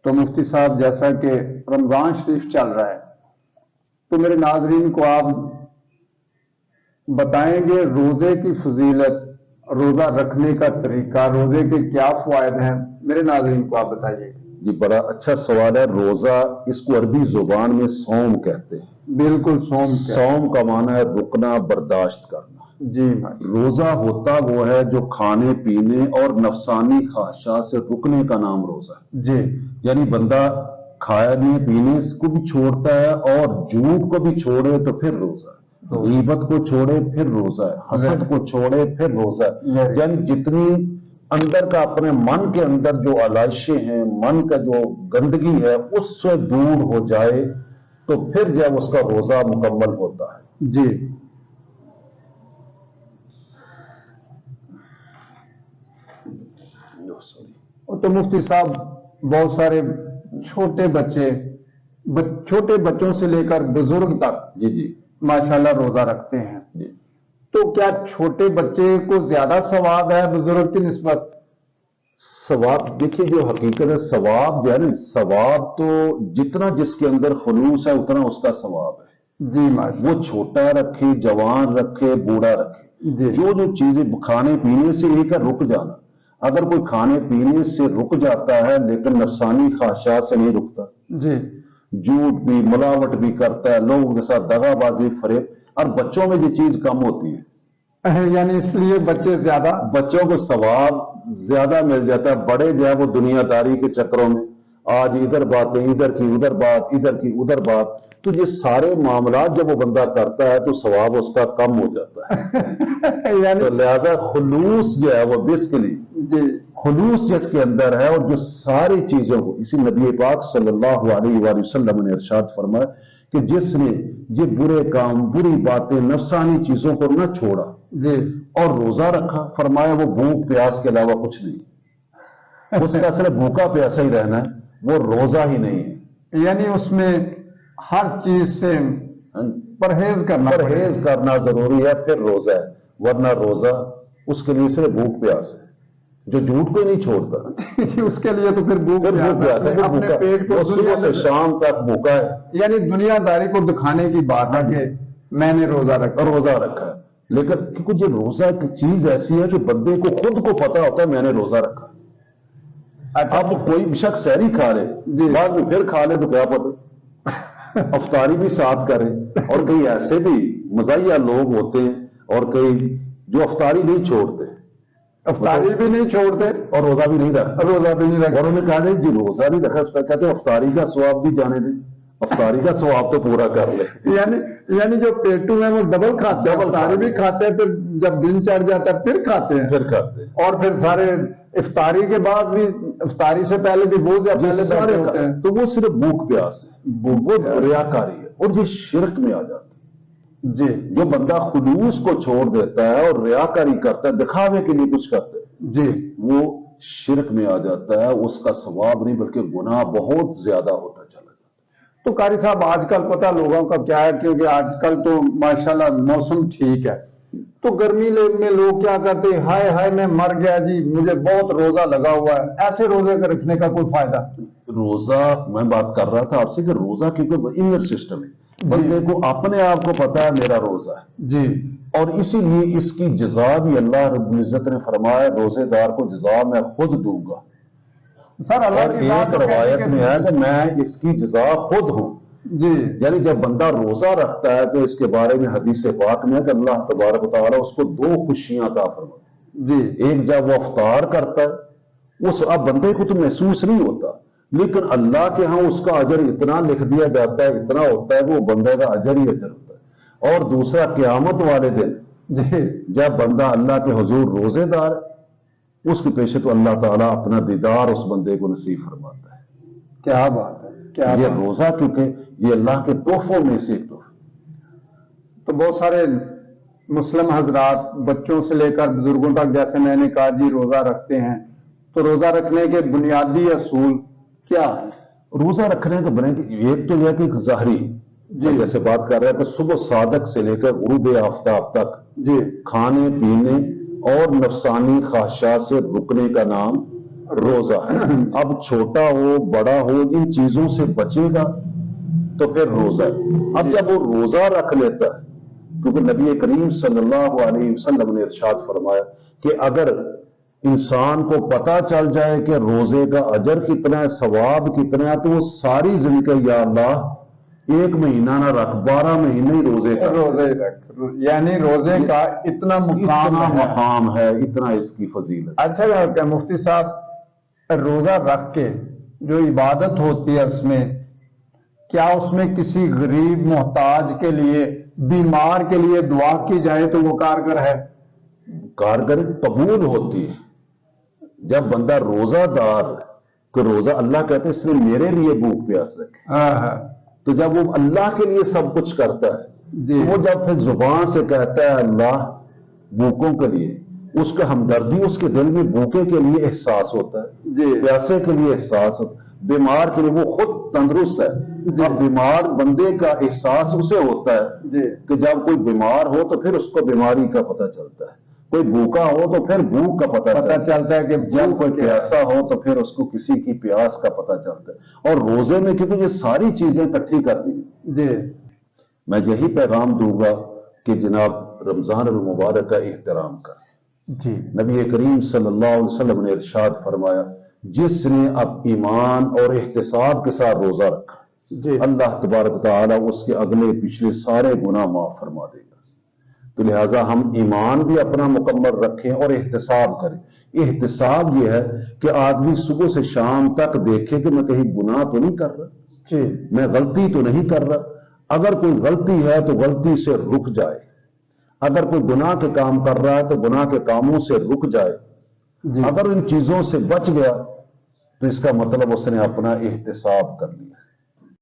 تو مفتی صاحب جیسا کہ رمضان شریف چل رہا ہے تو میرے ناظرین کو آپ بتائیں گے روزے کی فضیلت، روزہ رکھنے کا طریقہ، روزے کے کیا فوائد ہیں، میرے ناظرین کو آپ بتائیے۔ جی بڑا اچھا سوال ہے۔ روزہ اس کو عربی زبان میں صوم کہتے ہیں۔ بالکل صوم کا معنی ہے رکنا، برداشت کرنا۔ جی روزہ ہوتا وہ ہے جو کھانے پینے اور نفسانی خواہشات سے رکنے کا نام روزہ ہے۔ جی یعنی بندہ کھانے پینے کو بھی چھوڑتا ہے اور جھوٹ کو بھی چھوڑے تو پھر روزہ ہے، غیبت کو چھوڑے پھر روزہ ہے، حسد کو چھوڑے پھر روزہ ہے۔ یعنی جتنی اندر کا اپنے من کے اندر جو علائشیں ہیں، من کا جو گندگی ہے اس سے دور ہو جائے تو پھر جب اس کا روزہ مکمل ہوتا ہے۔ جی تو مفتی صاحب بہت سارے چھوٹے بچوں سے لے کر بزرگ تک جی ماشاءاللہ روزہ رکھتے ہیں، جی تو کیا چھوٹے بچے کو زیادہ ثواب ہے بزرگ کی نسبت؟ ثواب دیکھیے جو حقیقت ہے، ثواب جو ہے نا، ثواب تو جتنا جس کے اندر خلوص ہے اتنا اس کا ثواب ہے۔ جی ماشاءاللہ، وہ چھوٹا رکھے، جوان رکھے، بوڑھا رکھے، جی جو چیزیں کھانے پینے سے لے کر رک جانا، اگر کوئی کھانے پینے سے رک جاتا ہے لیکن نفسانی خواہشات سے نہیں رکتا، جی جھوٹ بھی ملاوٹ بھی کرتا ہے، لوگوں کے ساتھ دغا بازی فریب، اور بچوں میں یہ چیز کم ہوتی ہے، یعنی اس لیے بچوں کو ثواب زیادہ مل جاتا ہے۔ بڑے جو ہے وہ دنیا داری کے چکروں میں آج ادھر باتیں، ادھر کی ادھر بات، ادھر کی ادھر بات، تو یہ سارے معاملات جب وہ بندہ کرتا ہے تو ثواب اس کا کم ہو جاتا ہے۔ یعنی تو لہذا خلوص جو ہے وہ بیسکلی خلوص جس کے اندر ہے، اور جو ساری چیزوں کو، اسی نبی پاک صلی اللہ علیہ وآلہ وسلم نے ارشاد فرمایا کہ جس نے یہ برے کام، بری باتیں، نفسانی چیزوں کو نہ چھوڑا اور روزہ رکھا، فرمایا وہ بھوک پیاس کے علاوہ کچھ نہیں، اس کا صرف بھوکا پیاسا ہی رہنا ہے، وہ روزہ ہی نہیں ہے۔ یعنی اس میں ہر چیز سے پرہیز کرنا ضروری ہے، پھر روزہ ہے، ورنہ روزہ اس کے لیے صرف بھوک پیاس ہے۔ جو جھوٹ کو نہیں چھوڑتا اس کے لیے تو پھر بھوک پیاس ہے، اپنے پیٹ کو صبح سے شام تک بھوکا ہے، یعنی دنیا داری کو دکھانے کی بات ہے کہ میں نے روزہ رکھا ہے۔ لیکن کیونکہ یہ روزہ ایک چیز ایسی ہے کہ بندے کو خود کو پتا ہوتا ہے میں نے روزہ رکھا۔ اب کوئی شخص سحری کھا لے، بعد میں پھر کھا لے تو کیا پتا، افطاری بھی ساتھ کرے، اور کئی ایسے بھی مزاحیہ لوگ ہوتے ہیں اور کئی جو افطاری نہیں چھوڑتے، افطاری بھی نہیں چھوڑتے اور روزہ بھی نہیں رکھتے، اور انہیں کہا جی روزہ نہیں رکھا، کہتے افطاری کا ثواب بھی جانے دیں، افطاری کا ثواب تو پورا کر لے۔ یعنی جو پیٹو ہے وہ ڈبل کھاتے ہیں، افطاری بھی کھاتے ہیں، پھر جب دن چڑھ جاتا ہے پھر کھاتے ہیں، اور پھر سارے افطاری کے بعد بھی، افطاری سے پہلے بھی بہت پہلے بیٹھے ہوتے ہیں، تو وہ صرف بھوک پیاس ہے، وہ ریاکاری ہے، اور یہ شرک میں آ جاتا ہے۔ جی جو بندہ خلوص کو چھوڑ دیتا ہے اور ریاکاری کرتا ہے، دکھاوے کے لیے کچھ کرتا ہے، جی وہ شرک میں آ جاتا ہے، اس کا ثواب نہیں بلکہ گناہ بہت زیادہ ہوتا چلا جاتا ہے۔ تو قاری صاحب آج کل پتہ لوگوں کا کیا ہے، کیونکہ آج کل تو ماشاءاللہ موسم ٹھیک ہے، تو گرمی میں لوگ کیا کرتے ہیں، ہائے ہائے میں مر گیا جی، مجھے بہت روزہ لگا ہوا ہے، ایسے روزے کا رکھنے کا کوئی فائدہ؟ روزہ میں بات کر رہا تھا آپ سے کہ روزہ کیونکہ انر سسٹم ہے، بندے کو اپنے آپ کو پتا ہے میرا روزہ ہے جی، اور اسی لیے اس کی جزا بھی اللہ رب العزت نے فرمایا روزے دار کو جزا میں خود دوں گا۔ سر اور ایک روایت میں ہے کہ میں اس کی جزا خود ہوں۔ جی، یعنی جب بندہ روزہ رکھتا ہے تو اس کے بارے میں حدیث پاک میں ہے کہ اللہ تبارک و تعالیٰ اس کو دو خوشیاں عطا فرماتا ہے۔ ایک جب وہ افطار کرتا ہے، اس اب بندے کو تو محسوس نہیں ہوتا، لیکن اللہ کے ہاں اس کا اجر اتنا لکھ دیا جاتا ہے، اتنا ہوتا ہے کہ وہ بندے کا اجر ہی اجر ہوتا ہے۔ اور دوسرا قیامت والے دن جب بندہ اللہ کے حضور روزے دار ہے، اس کی پیش تو اللہ تعالیٰ اپنا دیدار اس بندے کو نصیب فرماتا ہے۔ کیا بات ہے، یہ روزہ کیونکہ یہ اللہ کے تحفوں میں سے ایک تحفہ۔ تو بہت سارے مسلم حضرات بچوں سے لے کر بزرگوں تک، جیسے میں نے کہا جی روزہ رکھتے ہیں، تو روزہ رکھنے کے بنیادی اصول کیا ہے؟ روزہ رکھنے کا ایک تو یہ کہ ایک ظاہری جیسے بات کر رہے ہیں کہ صبح صادق سے لے کر غروب آفتاب تک کھانے پینے اور نفسانی خواہشات سے رکنے کا نام روزہ اب چھوٹا ہو بڑا ہو ان چیزوں سے بچے گا تو پھر روزہ اب جب وہ روزہ رکھ لیتا ہے کیونکہ نبی کریم صلی اللہ علیہ وسلم نے ارشاد فرمایا کہ اگر انسان کو پتا چل جائے کہ روزے کا اجر کتنا ہے ثواب کتنا ہے تو وہ ساری زندگی یا اللہ 1 مہینہ نہ رکھ 12 مہینے ہی روزے رکھ یعنی روزے کا اتنا مقام ہے اتنا اس کی فضیلت. اچھا مفتی صاحب روزہ رکھ کے جو عبادت ہوتی ہے اس میں کیا اس میں کسی غریب محتاج کے لیے بیمار کے لیے دعا کی جائے تو وہ کارگر ہے؟ کارگر قبول ہوتی ہے جب بندہ روزہ دار کو روزہ اللہ کہتے ہیں اس نے میرے لیے بھوک پیاس رکھے تو جب وہ اللہ کے لیے سب کچھ کرتا ہے تو وہ جب پھر زبان سے کہتا ہے اللہ بھوکوں کے لیے اس کا ہمدردی اس کے دل میں بھوکے کے لیے احساس ہوتا ہے پیاسے کے لیے احساس ہوتا ہے بیمار کے لیے وہ خود تندرست ہے اب بیمار بندے کا احساس اسے ہوتا ہے کہ جب کوئی بیمار ہو تو پھر اس کو بیماری کا پتہ چلتا ہے کوئی بھوکا ہو تو پھر بھوک کا پتہ چلتا ہے کہ جب کوئی پیاسا ہو تو پھر اس کو کسی کی پیاس کا پتہ چلتا ہے اور روزے میں کیونکہ یہ ساری چیزیں اکٹھی کر دی میں یہی پیغام دوں گا کہ جناب رمضان المبارک کا احترام کریں نبی کریم صلی اللہ علیہ وسلم نے ارشاد فرمایا جس نے اب ایمان اور احتساب کے ساتھ روزہ رکھا اللہ تبارک تعالیٰ اس کے اگلے پچھلے سارے گناہ معاف فرما دے گا تو لہٰذا ہم ایمان بھی اپنا مکمل رکھیں اور احتساب کریں احتساب یہ ہے کہ آدمی صبح سے شام تک دیکھے کہ میں کہیں گناہ تو نہیں کر رہا میں غلطی تو نہیں کر رہا اگر کوئی غلطی ہے تو غلطی سے رک جائے اگر کوئی گناہ کے کام کر رہا ہے تو گناہ کے کاموں سے رک جائے اگر ان چیزوں سے بچ گیا تو اس کا مطلب اس نے اپنا احتساب کر لیا